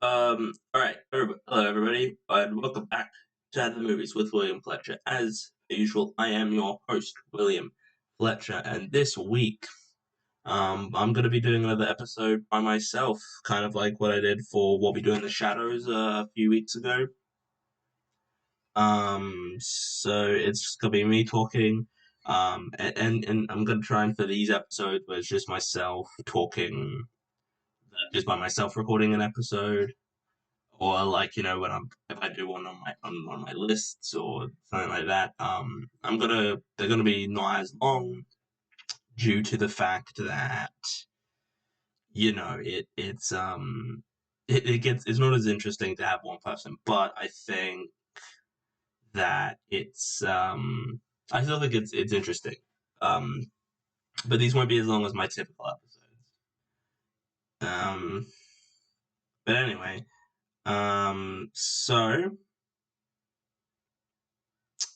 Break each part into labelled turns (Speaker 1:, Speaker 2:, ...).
Speaker 1: Alright, hello everybody, and welcome back to the movies with William Fletcher. As usual, I am your host, William Fletcher, and this week, I'm gonna be doing another episode by myself, kind of like what I did for What We Do in the Shadows a few weeks ago. So it's gonna be me talking, and I'm gonna try and for these episodes where it's just myself talking, just by myself recording an episode or like when I'm if I do one on my lists or something like that. They're gonna be not as long due to the fact that it's not as interesting to have one person, but I think that I still think it's interesting. Um, but these won't be as long as my typical episodes. Um, but anyway, so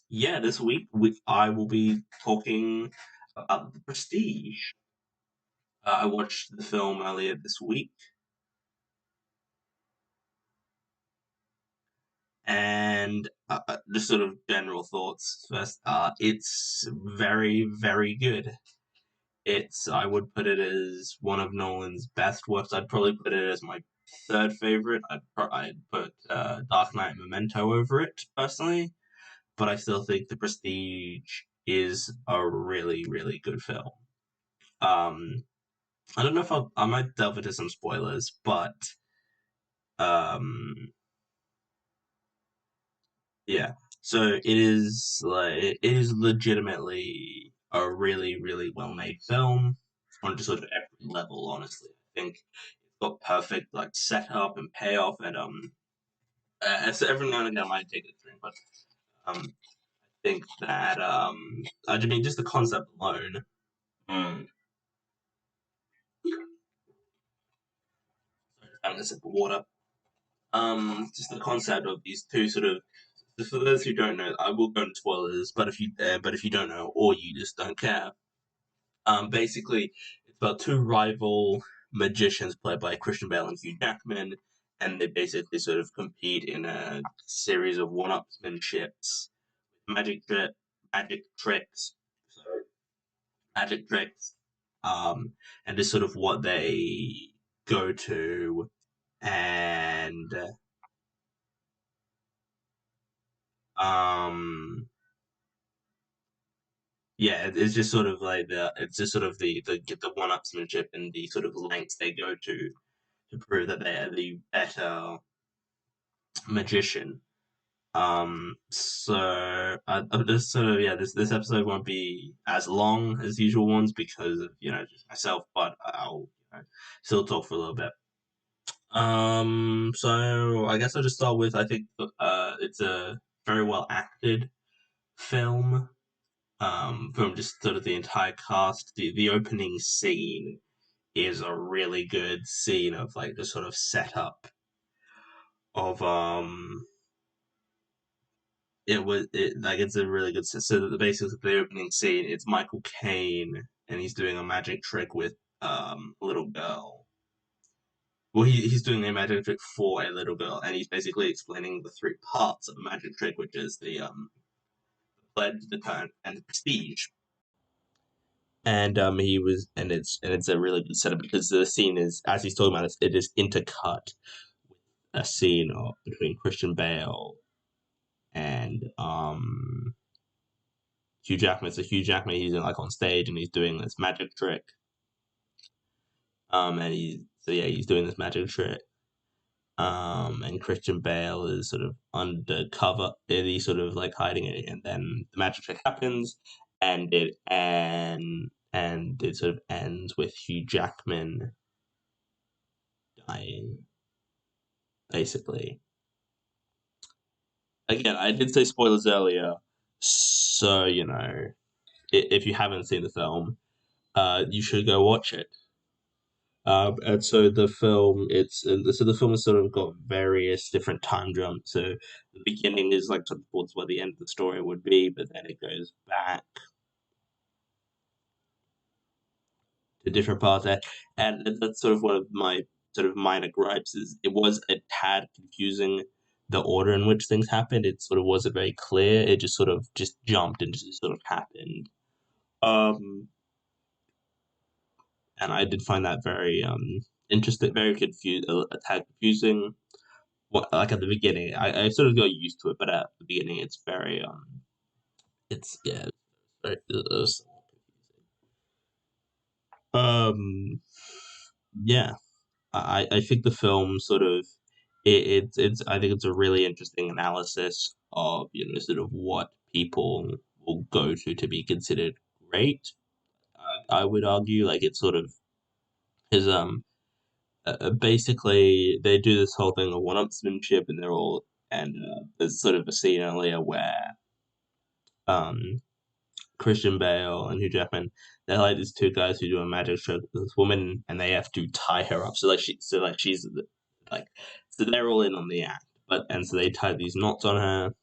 Speaker 1: yeah, this week I will be talking about The Prestige. I watched the film earlier this week, and just sort of general thoughts first. It's very, very good. I would put it as one of Nolan's best works. I'd probably put it as my third favorite. I'd put Dark Knight Memento over it personally, but I still think The Prestige is a really, really good film. Um, I don't know if I might delve into some spoilers, but um, yeah. So it is legitimately a really really well made film on just sort of every level. Honestly, I think it's got perfect like setup and payoff, and so every now and again I might take it through, but I think that I mean just the concept alone. Mm, sorry, just having a sip of water. Just the concept of these two sort of for those who don't know, I will go into spoilers. But if you don't know, or you just don't care, basically it's about two rival magicians played by Christian Bale and Hugh Jackman, and they basically sort of compete in a series of one-upsmanships, magic trip, magic tricks, sorry, magic tricks, and just sort of what they go to, and um yeah, it's just sort of like it's just sort of the one-upsmanship and the sort of lengths they go to prove that they are the better magician. I'm just sort of yeah, this episode won't be as long as usual ones because of just myself, but I'll still talk for a little bit. So I guess I'll just start with I think it's a very well acted film. From just sort of the entire cast. The opening scene is a really good scene of like the sort of setup of it's a really good so the basis of the opening scene it's Michael Caine and he's doing a magic trick with a little girl. Well, he's doing a magic trick for a little girl, and he's basically explaining the three parts of a magic trick, which is the pledge, the turn, and the prestige. And it's a really good setup because the scene is as he's talking about it is intercut with a scene between Christian Bale and Hugh Jackman. So Hugh Jackman he's like on stage and he's doing this magic trick. And he's doing this magic trick. And Christian Bale is sort of undercover and he's sort of like hiding it and then the magic trick happens and it sort of ends with Hugh Jackman dying, basically. Again, I did say spoilers earlier, so if you haven't seen the film, you should go watch it. And so the film, so the film has sort of got various different time jumps. So the beginning is like towards where the end of the story would be, but then it goes back to different parts, and that's sort of one of my sort of minor gripes is it was a tad confusing the order in which things happened. It sort of wasn't very clear. It just sort of just jumped and just sort of happened. Um, and I did find that very interesting, very confused, a tad confusing. What like at the beginning, I sort of got used to it, but at the beginning, it's very it's yeah, very, it was yeah. I think the film sort of it's I think it's a really interesting analysis of sort of what people will go to be considered great. I would argue like it sort of is basically they do this whole thing of one-upsmanship and they're all and there's sort of a scene earlier where um Christian Bale and Hugh Jackman they're like these two guys who do a magic trick with this woman and they have to tie her up so like she's like so they're all in on the act and so they tie these knots on her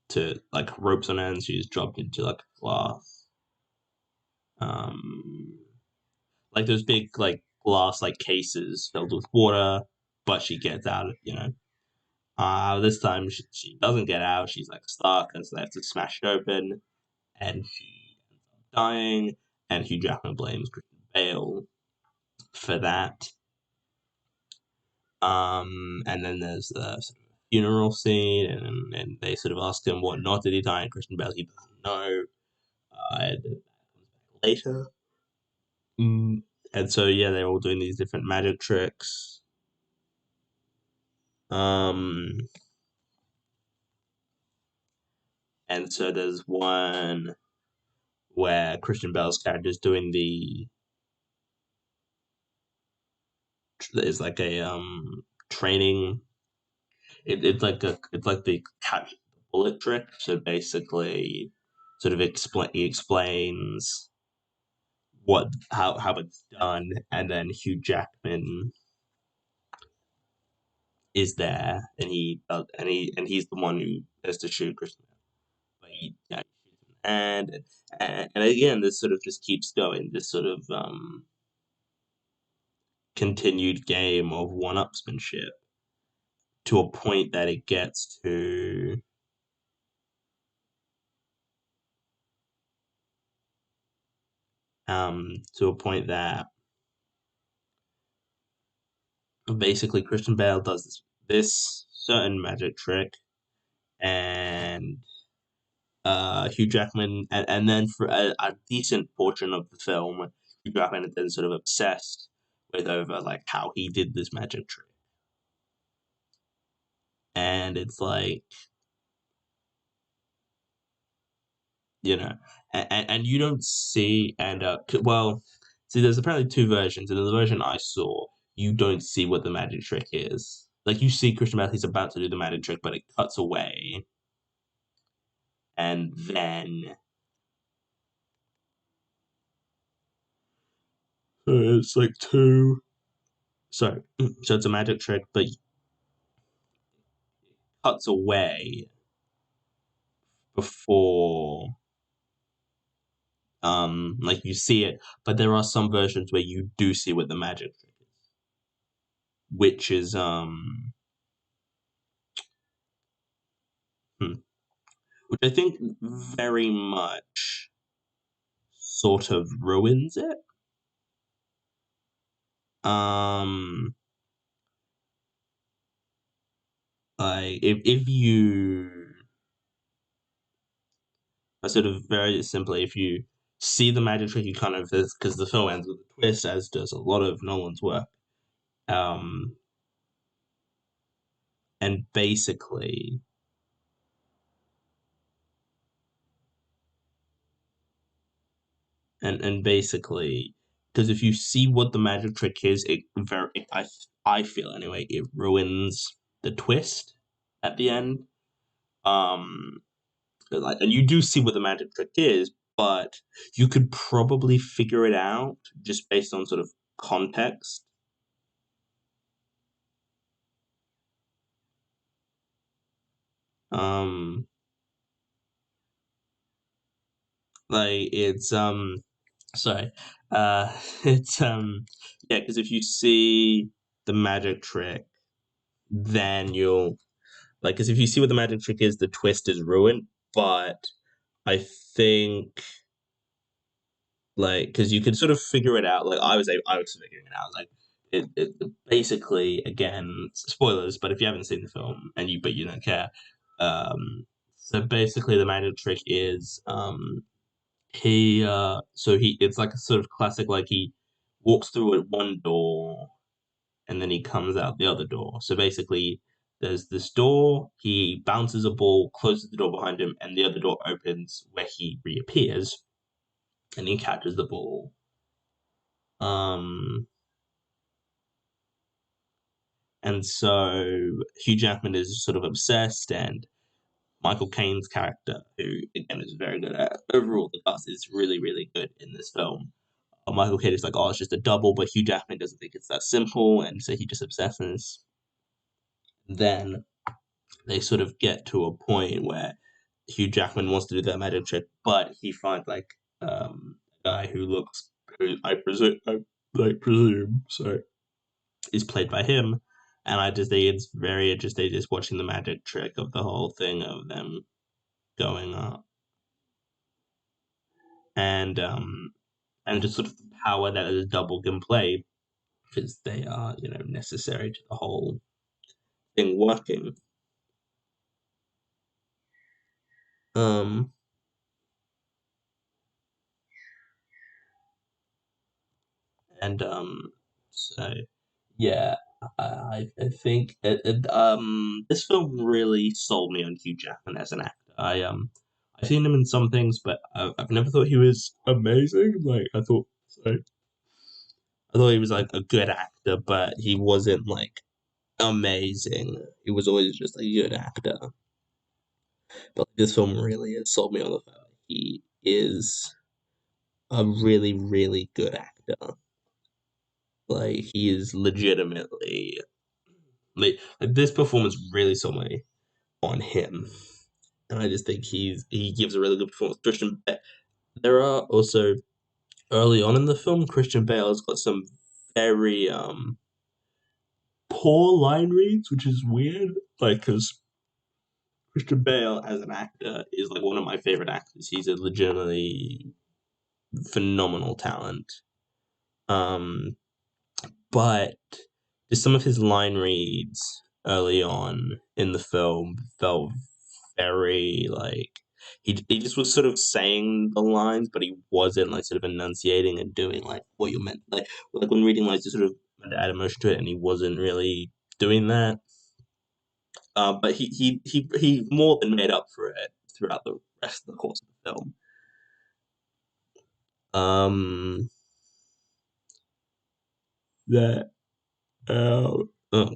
Speaker 1: to like ropes on her and she's dropped into like glass um like those big like glass like cases filled with water but she gets out this time she doesn't get out she's like stuck and so they have to smash it open and she ends up dying and Hugh Jackman blames Christian Bale for that. And then there's the sort of funeral scene, and they sort of ask him what knot did he tie, and Christian Bale he doesn't know. And that comes back later. And so yeah, they're all doing these different magic tricks. Um, and so there's one where Christian Bale's character is doing the there's like a training. It's like the catch the bullet trick. So basically, sort of he explains how it's done, and then Hugh Jackman is there, and he's the one who has to shoot Christian. But he shoots him in the hand, and again, this sort of just keeps going. This sort of continued game of one-upsmanship to a point that it gets to a point that basically Christian Bale does this certain magic trick, and Hugh Jackman, and then for a decent portion of the film, Hugh Jackman is then sort of obsessed with over like how he did this magic trick, and it's like you know, and you don't see well, see, there's apparently two versions, and in the version I saw, you don't see what the magic trick is. Like you see Christian Bale, he's about to do the magic trick, but it cuts away, and then it's like two. So, so it's a magic trick, but it cuts away before like you see it, but there are some versions where you do see what the magic trick is, which is hmm, which I think very much sort of ruins it. Um like if you sort of very simply if you see the magic trick you kind of because the film ends with a twist as does a lot of Nolan's work. Um and basically and basically because if you see what the magic trick is I feel anyway it ruins the twist at the end um like and you do see what the magic trick is but you could probably figure it out just based on sort of context um like it's sorry it's yeah because if you see the magic trick, then you'll like, because if you see what the magic trick is, the twist is ruined. But I think like because you can sort of figure it out. Like I was figuring it out. Like it basically again spoilers, but if you haven't seen the film and you don't care, so basically the magic trick is he it's like a sort of classic like he walks through at one door and then he comes out the other door. So basically, there's this door, he bounces a ball, closes the door behind him, and the other door opens where he reappears and he catches the ball. Um, and so Hugh Jackman is sort of obsessed, and Michael Caine's character, who again is very good at overall, the cast is really, really good in this film. Michael Caine is like, oh, it's just a double, but Hugh Jackman doesn't think it's that simple, and so he just obsesses. Then they sort of get to a point where Hugh Jackman wants to do that magic trick, but he finds like a guy who looks, who I presume, sorry, is played by him, and I just think it's very interesting just watching the magic trick of the whole thing of them going up, and um, and just sort of the power that a double can play because they are necessary to the whole thing working. Um, and so yeah, I think this film really sold me on Hugh Jackman as an actor. I've seen him in some things, but I've never thought he was amazing. Like I thought he was like a good actor, but he wasn't like amazing. He was always just a good actor. But this film really has sold me on the fact that he is a really, really good actor. Like he is legitimately like this performance really sold me on him, and I just think he gives a really good performance. There are also early on in the film, Christian Bale has got some very poor line reads, which is weird. Like because Christian Bale as an actor is like one of my favorite actors. He's a legitimately phenomenal talent. Um, but just some of his line reads early on in the film felt very like he just was sort of saying the lines, but he wasn't like sort of enunciating and doing like what you meant. Like when reading lines, you sort of had to add emotion to it, and he wasn't really doing that. But he more than made up for it throughout the rest of the course of the film. Um, that oh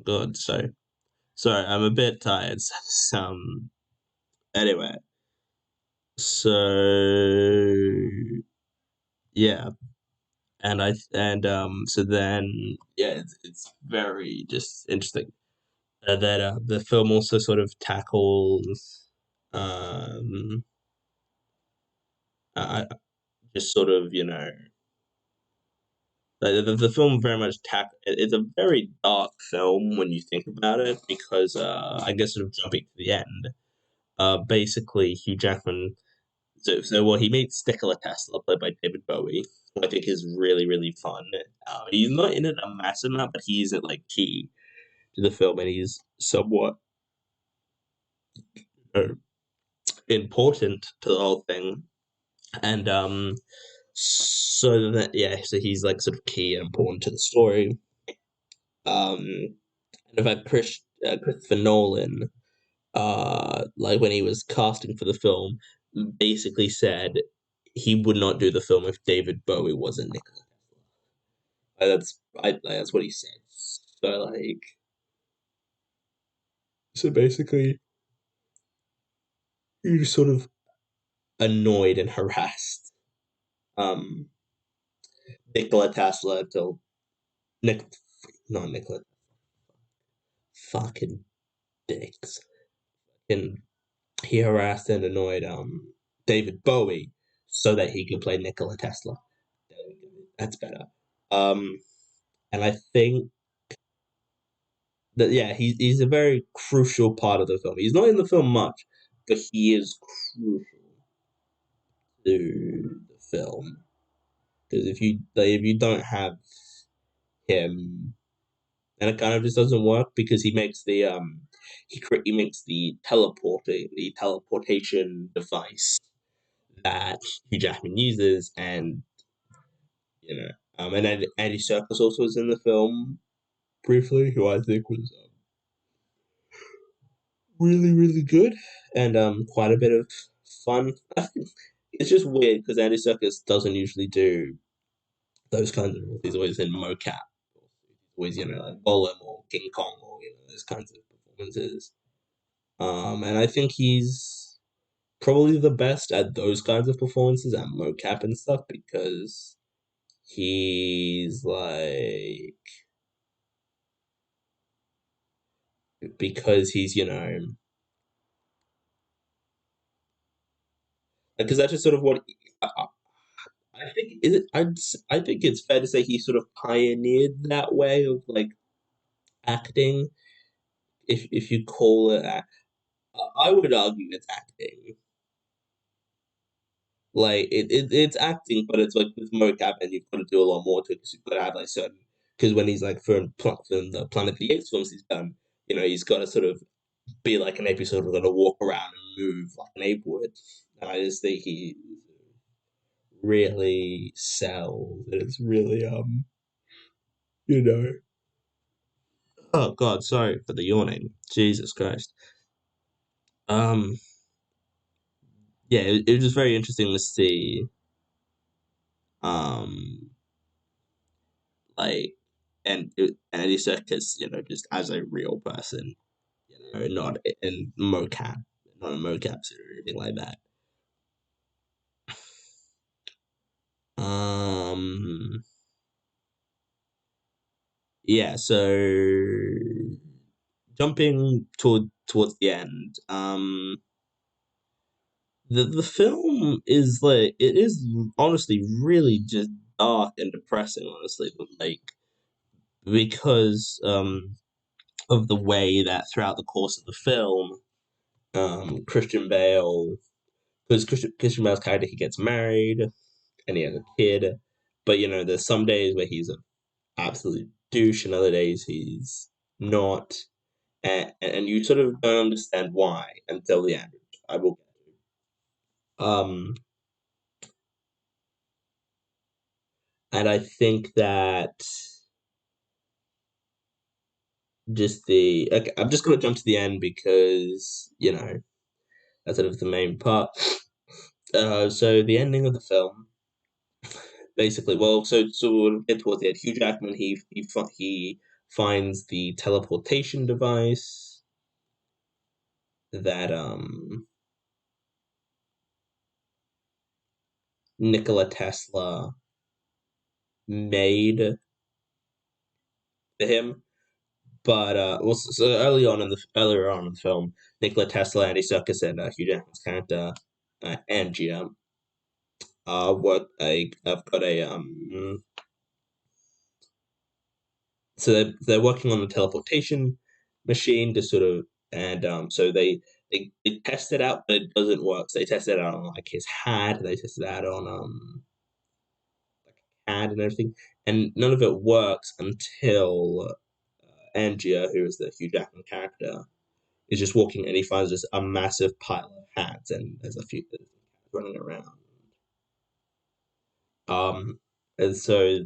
Speaker 1: god, sorry, I'm a bit tired. Anyway, so yeah, so then yeah, it's very just interesting that the film also sort of tackles um just sort of the film very much it's a very dark film when you think about it because I guess sort of jumping to the end basically Hugh Jackman well he meets Nikola Tesla played by David Bowie who I think is really really fun. He's not in it a massive amount but he's like key to the film and he's somewhat uh, important to the whole thing and so that yeah so he's like sort of key and important to the story. And in fact Christopher Nolan like when he was casting for the film basically said he would not do the film if David Bowie wasn't Nikola. That's what he said. So like so basically he was sort of annoyed and harassed um Nikola Tesla until Nick not Nikola fucking dicks. And he harassed and annoyed David Bowie so that he could play Nikola Tesla. That's better. Um and I think that yeah, he's a very crucial part of the film. He's not in the film much, but he is crucial to the film. Because if you don't have him, and it kind of just doesn't work because he makes he makes the teleportation device that Hugh Jackman uses, and you know, and Andy Serkis also was in the film briefly, who I think was really really good and quite a bit of fun. I think it's just weird because Andy Serkis doesn't usually do those kinds of roles. He's always in mocap, always like Gollum or King Kong or those kinds of performances. And I think he's probably the best at those kinds of performances and mocap and stuff because he's like because he's because that's just sort of what I think is it. I think it's fair to say he sort of pioneered that way of like acting. If you call it, I would argue it's acting. Like it's acting, but it's like with mocap, and you've got to do a lot more to it because you've got to have like certain. Because when he's like from the Planet of the Apes films he's done, he's got to sort of be like an ape who's sort of going to walk around and move like an ape would. And I just think he really sells. It's really you know. Oh God, sorry for the yawning. Jesus Christ. Um, yeah, it was just very interesting to see. Um, like, and Eddie Serkis, just as a real person, not in mocap, not a mocap suit or anything like that. Um, yeah. So jumping towards the end, the film is like it is honestly really just dark and depressing, honestly, but like because of the way that throughout the course of the film, Christian Bale, because Christian Bale's character, he gets married and he has a kid, but there's some days where he's an absolute douche, and other days he's not, and you sort of don't understand why until the end. I will. Um, and I think that just the okay, I'm just gonna jump to the end because that's sort of the main part. So the ending of the film, basically, well, so we'll get towards the end. Hugh Jackman, he finds the teleportation device that Nikola Tesla made for him. But well, so earlier on in the film, Nikola Tesla, Andy Serkis, and Hugh Jackman's character, Angia, what I have got a so they're working on the teleportation machine to sort of and so they test it out, but it doesn't work. So they test it out on like his hat, they test it out on hand and everything, and none of it works until Angia, who is the Hugh Jackman character, is just walking and he finds just a massive pile of hats and there's a few running around. Um, and so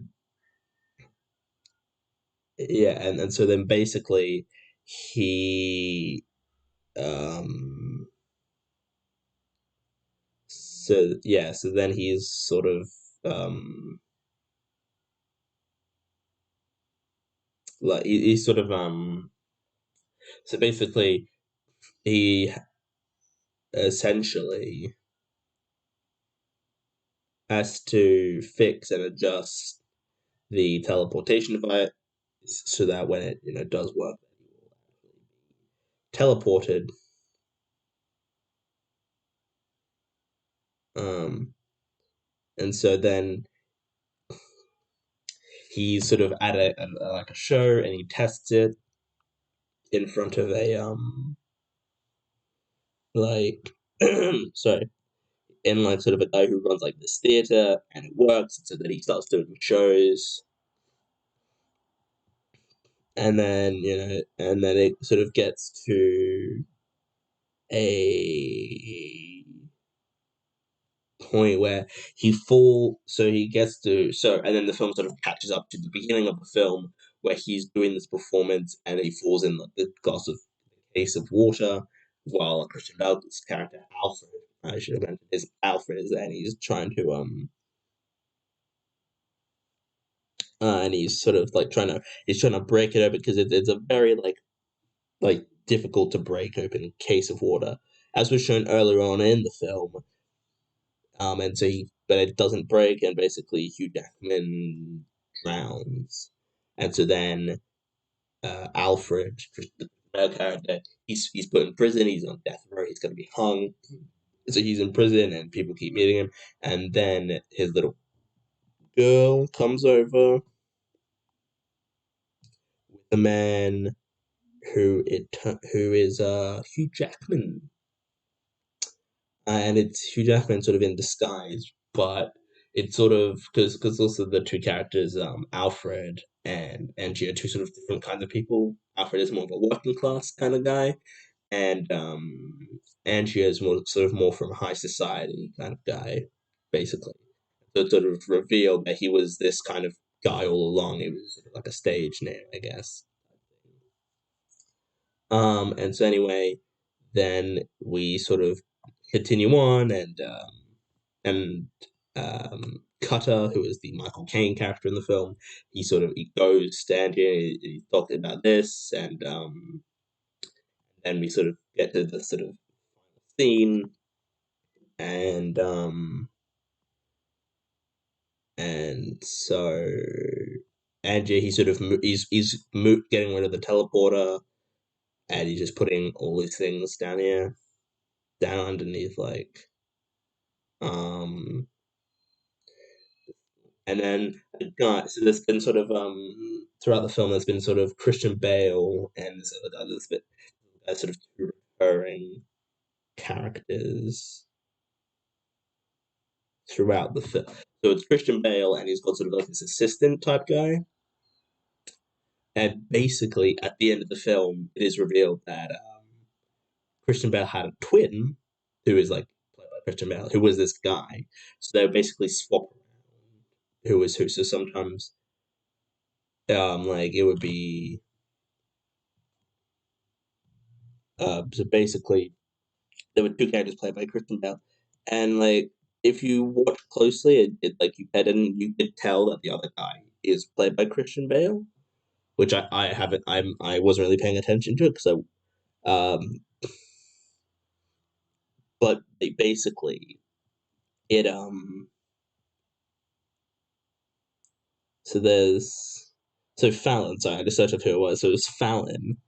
Speaker 1: yeah, and so then basically he um so yeah, so then he's sort of um like he's sort of so basically he essentially has to fix and adjust the teleportation device so that when it does work, teleported. Um, and so then he's sort of at like a show and he tests it, in front of a like sorry, in like sort of a guy who runs like this theater, and it works, so then he starts doing shows, and then and then it sort of gets to a point where he gets to and then the film sort of catches up to the beginning of the film where he's doing this performance and he falls in the glass of case of water while Christian Bale's character Alfred, I should have mentioned, is Alfred is there, and he's trying to and he's sort of like he's trying to break it open because it's a very like difficult to break open case of water, as was shown earlier on in the film. And so but it doesn't break, and basically Hugh Jackman drowns, and so then Alfred, the male character, he's put in prison. He's on death row. He's going to be hung. So he's in prison, and people keep meeting him. And then his little girl comes over with a man who is Hugh Jackman, and it's Hugh Jackman sort of in disguise, but it's sort of because also the two characters, Alfred and Angie, are two sort of different kinds of people. Alfred is more of a working class kind of guy, and Angie is more from a high society kind of guy, basically. So it sort of revealed that he was this kind of guy all along. He was sort of like a stage name, I guess. And so anyway, then we sort of continue on, and Cutter, who is the Michael Caine character in the film, he goes to Angie, he's talking about this, and then we sort of get to the sort of scene, and so Angie, getting rid of the teleporter, and he's just putting all these things down underneath, like and then so there's been sort of throughout the film there's been sort of Christian Bale and this other guy, there's been sort of two recurring characters throughout the film. So it's Christian Bale, and he's got sort of like this assistant type guy. And basically, at the end of the film, it is revealed that Christian Bale had a twin who is like played by Christian Bale, who was this guy. So they basically swap around who was who. So sometimes, like it would be, so basically, there were two characters played by Christian Bale, and like if you watch closely, you could tell that the other guy is played by Christian Bale, which I haven't I wasn't really paying attention to it because but basically it so there's so Fallon, sorry, I just searched up who it was. So it was Fallon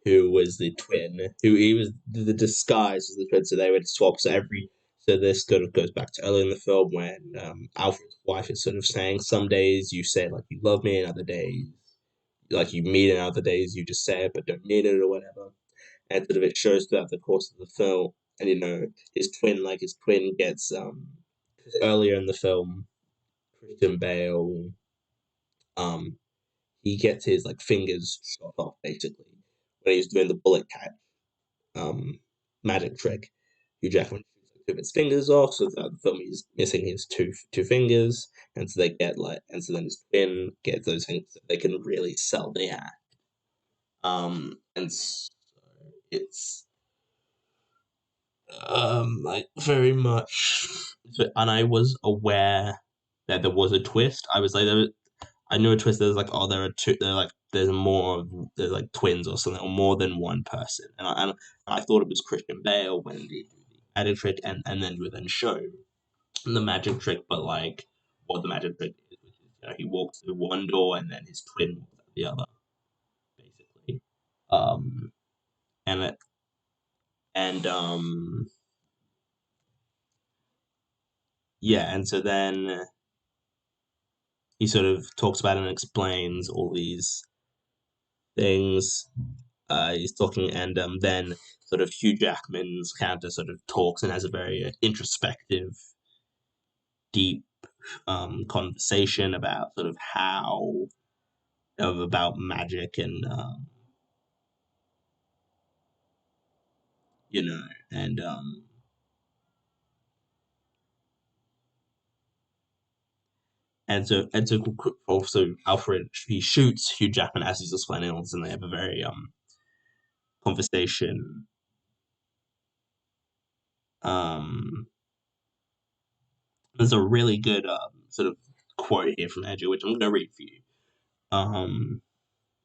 Speaker 1: who was the twin, who he was the disguise as the twin, so they would swap. So this sort of goes back to earlier in the film when Alfred's wife is sort of saying, some days you say like you love me, and other days like you mean it, and other days you just say it but don't mean it or whatever. And sort of it shows throughout the course of the film, and his twin gets earlier in the film, Christian Bale, um he gets his like fingers shot off basically when he's doing the bullet catch magic trick. Hugh Jackman shoots two of his fingers off, so throughout the film he's missing his two fingers, and so then his twin gets those fingers so they can really sell the act. And so it's like very much, and I was aware that there was a twist. I was like, I knew a twist. There's like, oh, there are two. There's like twins or something, or more than one person. And I thought it was Christian Bale when they do the magic trick, and then you then show the magic trick, but like what the magic trick is, which is he walks through one door and then his twin walks out the other, basically. Um, and it, and yeah, and so then he sort of talks about and explains all these things, he's talking, and then sort of Hugh Jackman's character sort of talks and has a very introspective, deep conversation about sort of how about magic and you know and also Alfred, he shoots Hugh Jackman as he's explaining all this, and they have a very conversation. Um, there's a really good sort of quote here from Andrew, which I'm going to read for you.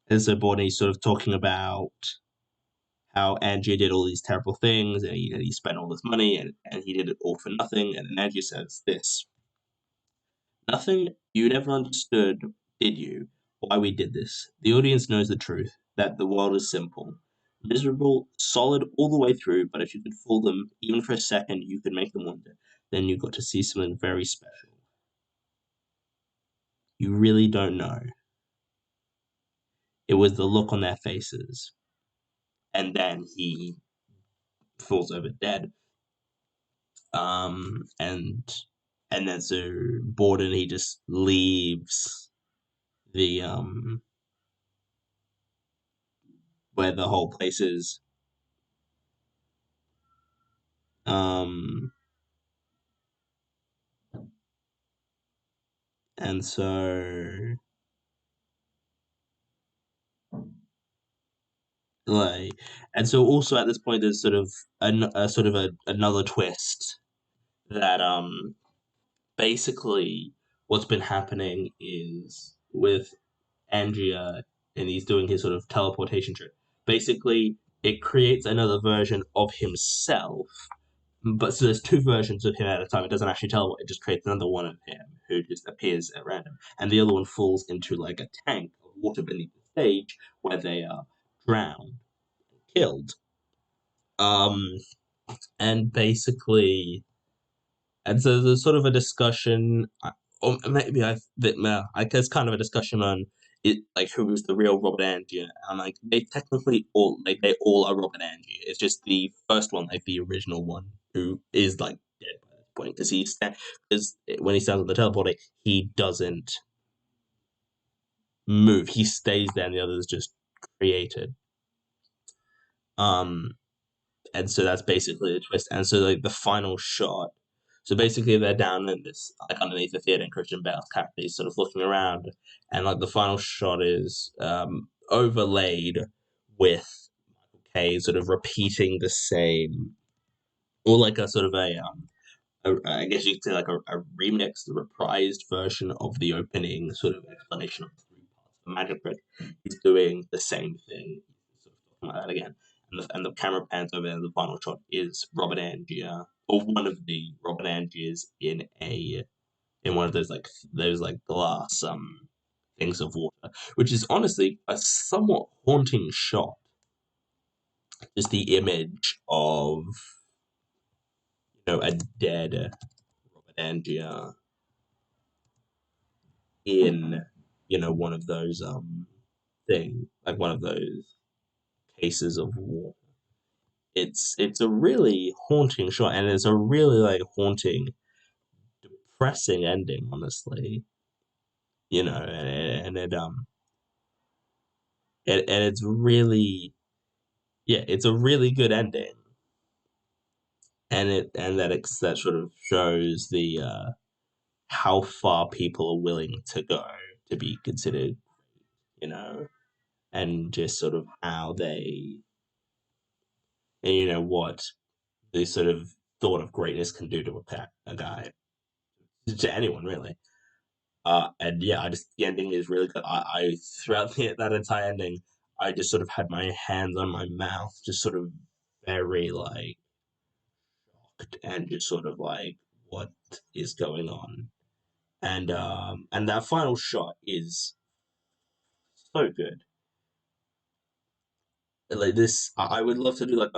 Speaker 1: There's a body sort of talking about how Angie did all these terrible things, and he spent all this money, and he did it all for nothing. And then Angie says this: "Nothing you never understood, did you, why we did this? The audience knows the truth, that the world is simple. Miserable, solid all the way through, but if you could fool them, even for a second, you could make them wonder. Then you got to see something very special. You really don't know. It was the look on their faces." And then he falls over dead. Um, and and then so Borden, he just leaves the where the whole place is. Um, and so like, and so also at this point there's sort of another twist that basically what's been happening is with Angia, and he's doing his sort of teleportation trick. Basically, it creates another version of himself. But so there's two versions of him at a time. It doesn't actually teleport. It just creates another one of him who just appears at random, and the other one falls into like a tank of water beneath the stage where they are drowned, killed. Um, and basically, and so there's sort of a discussion, or maybe I guess kind of a discussion on it, like who was the real Robert Angier. And like they all are Robert Angier. It's just the first one, like the original one, who is like dead by this point because because when he stands on the teleporter, he doesn't move. He stays there, and the others just created. Um, and so that's basically the twist. And so like the final shot. So basically, they're down in this like underneath the theater, and Christian Bale's character is sort of looking around, and like the final shot is overlaid with Michael Caine sort of repeating the same, or like a sort of I guess you could say like a remix, the reprised version of the opening sort of explanation of the three parts of the magic trick. He's doing the same thing, sort of talking about that again. And the camera pans over, and the final shot is Robert Angier, or one of the Robert Angiers in one of those glass things of water, which is honestly a somewhat haunting shot. Just the image of a dead Robert Angier in one of those like one of those cases of water. It's a really haunting shot, and it's a really like haunting, depressing ending, honestly. And it's really, yeah, it's a really good ending, and that sort of shows the how far people are willing to go to be considered, you know, and just sort of how they, and what the sort of thought of greatness can do to a guy, to anyone really. And yeah, the ending is really good. I throughout that entire ending, I just sort of had my hands on my mouth, just sort of very like shocked, and just sort of like, what is going on? And that final shot is so good. Like this, I would love to do like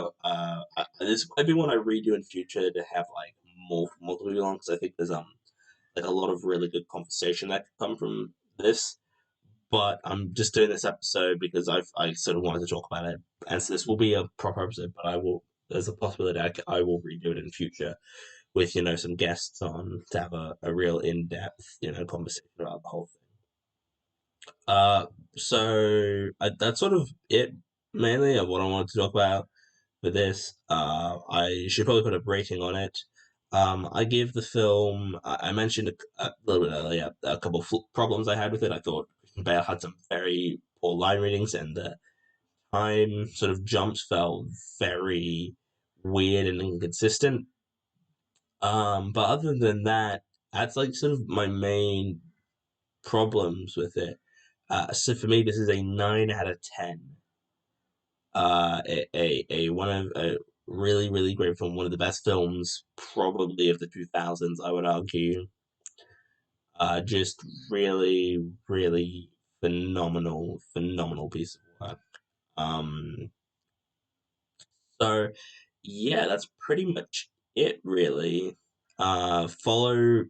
Speaker 1: this might be one I redo in future to have like more multiple because I think there's like a lot of really good conversation that could come from this. but I'm just doing this episode because I sort of wanted to talk about it, and so this will be a proper episode. But I will. There's a possibility I will redo it in future with some guests on to have a real in depth conversation about the whole thing. So that's sort of it mainly of what I wanted to talk about for this. I should probably put a rating on it. I give the film. I mentioned a little bit earlier a couple of problems I had with it. I thought Christian Bale had some very poor line readings, and the time sort of jumps felt very weird and inconsistent. But other than that, that's like sort of my main problems with it. So for me, this is a 9 out of 10. A one of a really really great film, one of the best films probably of the 2000s, I would argue. Just really really phenomenal piece of work. So yeah, that's pretty much it really. Follow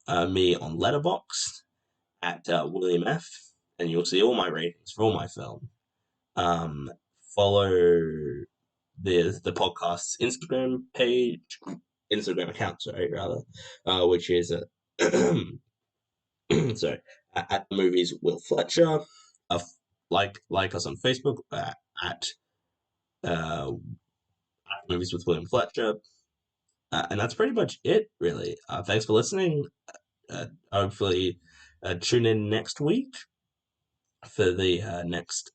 Speaker 1: me on Letterboxd at William F, and you'll see all my ratings for all my film. Um, Follow the podcast's Instagram account, sorry, rather, which is sorry, at the movies Will Fletcher. Like us on Facebook at uh, movies with William Fletcher, and that's pretty much it, really. Thanks for listening. Hopefully, tune in next week for the next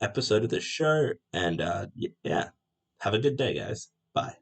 Speaker 1: episode of the show, and yeah, have a good day, guys. Bye.